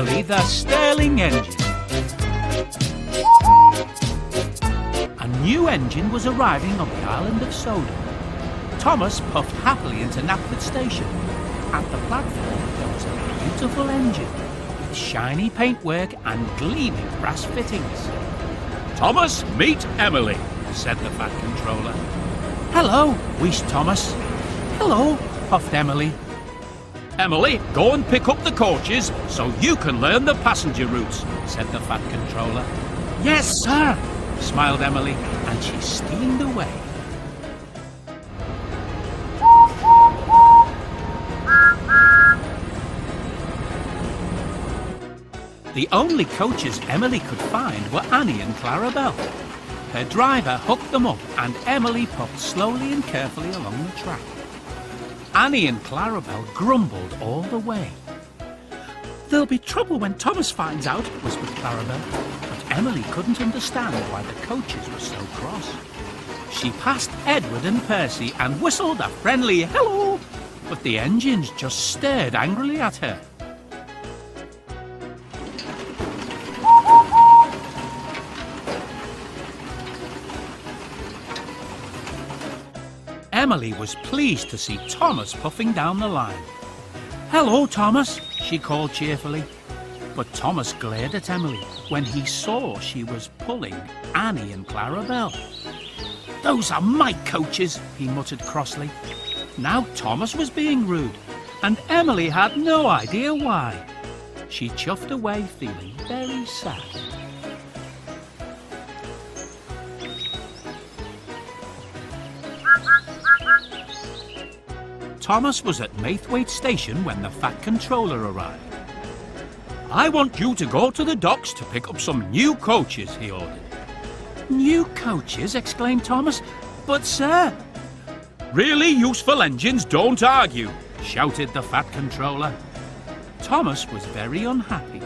Emily the STIRLING engine. A new engine was arriving on the island of Sodor. Thomas puffed happily into Knapford Station. At the platform there was a beautiful engine with shiny paintwork and gleaming brass fittings. Thomas, meet Emily, said the Fat Controller. Hello, wheezed Thomas. Hello, puffed Emily. Emily, go and pick up the coaches so you can learn the passenger routes, said the Fat Controller. Yes, sir, smiled Emily, and she steamed away. The only coaches Emily could find were Annie and Clarabelle. Her driver hooked them up and Emily puffed slowly and carefully along the track. Annie and Clarabelle grumbled all the way. There'll be trouble when Thomas finds out, whispered Clarabelle. But Emily couldn't understand why the coaches were so cross. She passed Edward and Percy and whistled a friendly hello, but the engines just stared angrily at her. Emily was pleased to see Thomas puffing down the line. Hello, Thomas, she called cheerfully. But Thomas glared at Emily when he saw she was pulling Annie and Clarabelle. Those are my coaches, he muttered crossly. Now Thomas was being rude, and Emily had no idea why. She chuffed away feeling very sad. Thomas was at Maithwaite Station when the Fat Controller arrived. I want you to go to the docks to pick up some new coaches, he ordered. New coaches? Exclaimed Thomas. But, sir... Really useful engines don't argue, shouted the Fat Controller. Thomas was very unhappy.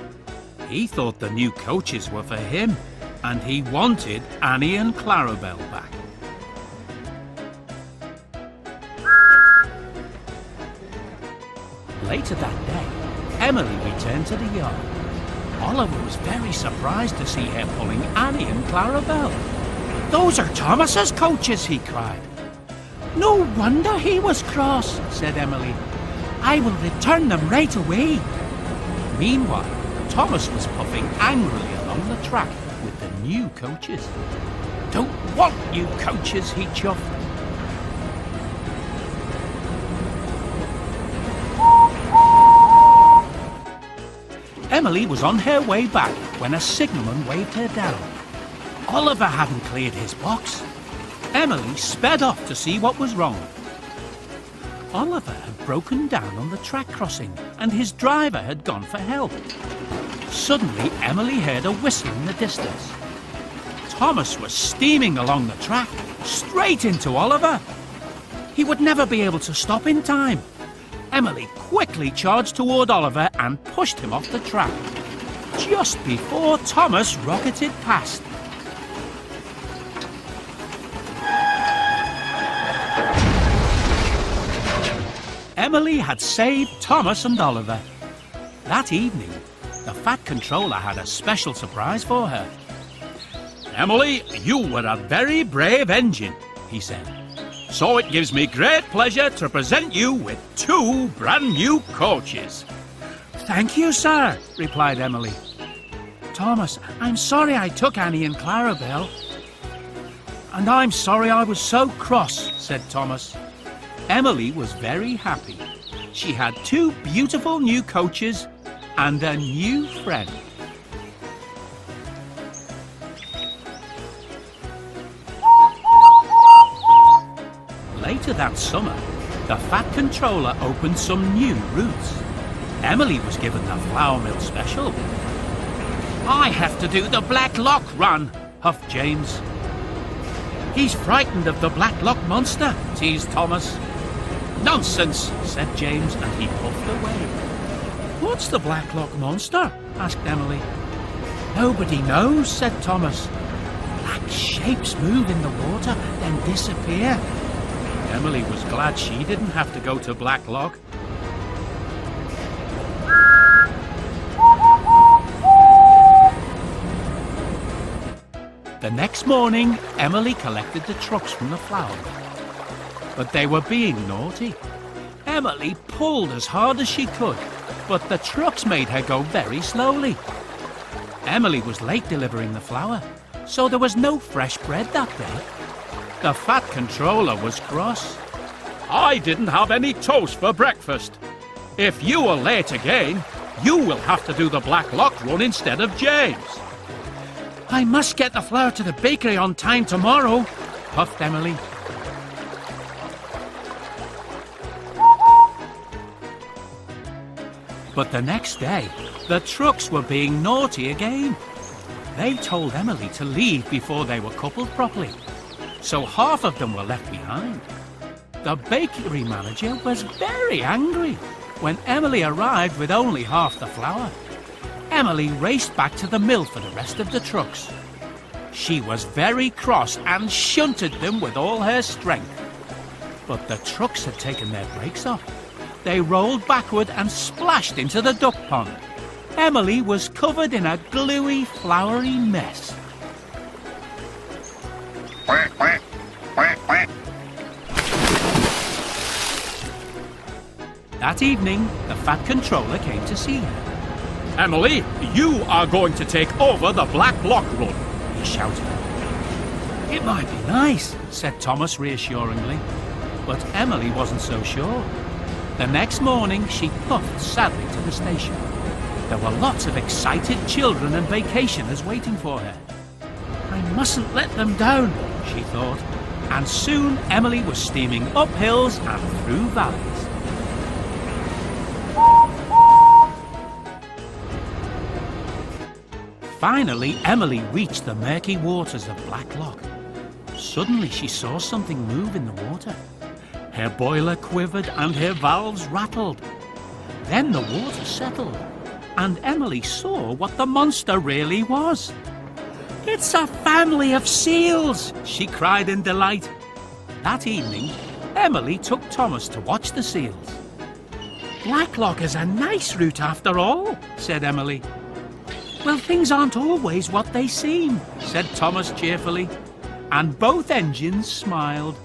He thought the new coaches were for him, and he wanted Annie and Clarabelle back. Later that day, Emily returned to the yard. Oliver was very surprised to see her pulling Annie and Clarabelle. Those are Thomas's coaches, he cried. No wonder he was cross, said Emily. I will return them right away. Meanwhile, Thomas was puffing angrily along the track with the new coaches. Don't want new coaches, he chuffed. Emily was on her way back when a signalman waved her down. Oliver hadn't cleared his box. Emily sped off to see what was wrong. Oliver had broken down on the track crossing and his driver had gone for help. Suddenly, Emily heard a whistle in the distance. Thomas was steaming along the track, straight into Oliver. He would never be able to stop in time. Emily quickly charged toward Oliver and pushed him off the track, just before Thomas rocketed past. Emily had saved Thomas and Oliver. That evening, the Fat Controller had a special surprise for her. Emily, you were a very brave engine, he said. So it gives me great pleasure to present you with 2 brand new coaches. Thank you, sir, replied Emily. Thomas, I'm sorry I took Annie and Clarabelle. And I'm sorry I was so cross, said Thomas. Emily was very happy. She had 2 beautiful new coaches and a new friend. Later that summer, the Fat Controller opened some new routes. Emily was given the flour mill special. I have to do the Black Lock run, huffed James. He's frightened of the Black Lock monster, teased Thomas. Nonsense, said James, and he puffed away. What's the Black Lock monster? Asked Emily. Nobody knows, said Thomas. Black shapes move in the water, then disappear. Emily was glad she didn't have to go to Black Lock. The next morning, Emily collected the trucks from the flour. But they were being naughty. Emily pulled as hard as she could, but the trucks made her go very slowly. Emily was late delivering the flour, so there was no fresh bread that day. The fat controller was cross. I didn't have any toast for breakfast. If you are late again, you will have to do the Black Lock run instead of James. I must get the flour to the bakery on time tomorrow, puffed Emily. But the next day, the trucks were being naughty again. They told Emily to leave before they were coupled properly, so half of them were left behind. The bakery manager was very angry when Emily arrived with only half the flour. Emily raced back to the mill for the rest of the trucks. She was very cross and shunted them with all her strength. But the trucks had taken their brakes off. They rolled backward and splashed into the duck pond. Emily was covered in a gluey, floury mess. Quack, quack, quack, quack. That evening, the fat controller came to see her. Emily, you are going to take over the Black Lock run, He shouted. It might be nice, said Thomas reassuringly, but Emily wasn't so sure. The next morning, she puffed sadly to the station. There were lots of excited children and vacationers waiting for her. I mustn't let them down, she thought, and soon Emily was steaming up hills and through valleys. Finally, Emily reached the murky waters of Black Lock. Suddenly, she saw something move in the water. Her boiler quivered and her valves rattled. Then the water settled, and Emily saw what the monster really was. It's a family of seals, she cried in delight. That evening, Emily took Thomas to watch the seals. Black Lock is a nice route after all, said Emily. Well, things aren't always what they seem, said Thomas cheerfully, and both engines smiled.